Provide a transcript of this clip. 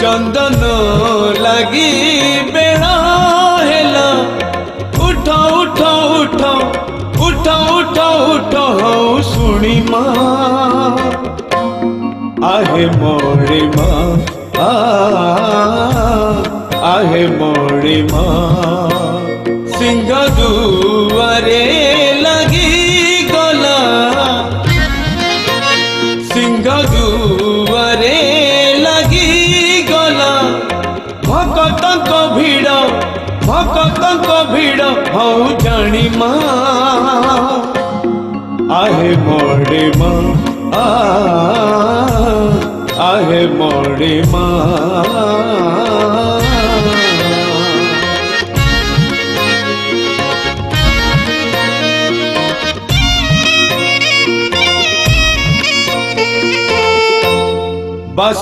चंदन लगी बेड़ा हेला उठ उठ उठ उठ उठ उठ हऊ सुनी माँ आहे मोरी माँ आहे मोरी माँ सिंह दुआरे लगी गला सिंह दुआरे लगी गला भक्तक भीड़ हऊ जानी माँ आहे मोरी माँ आहे मोरी माँ। बस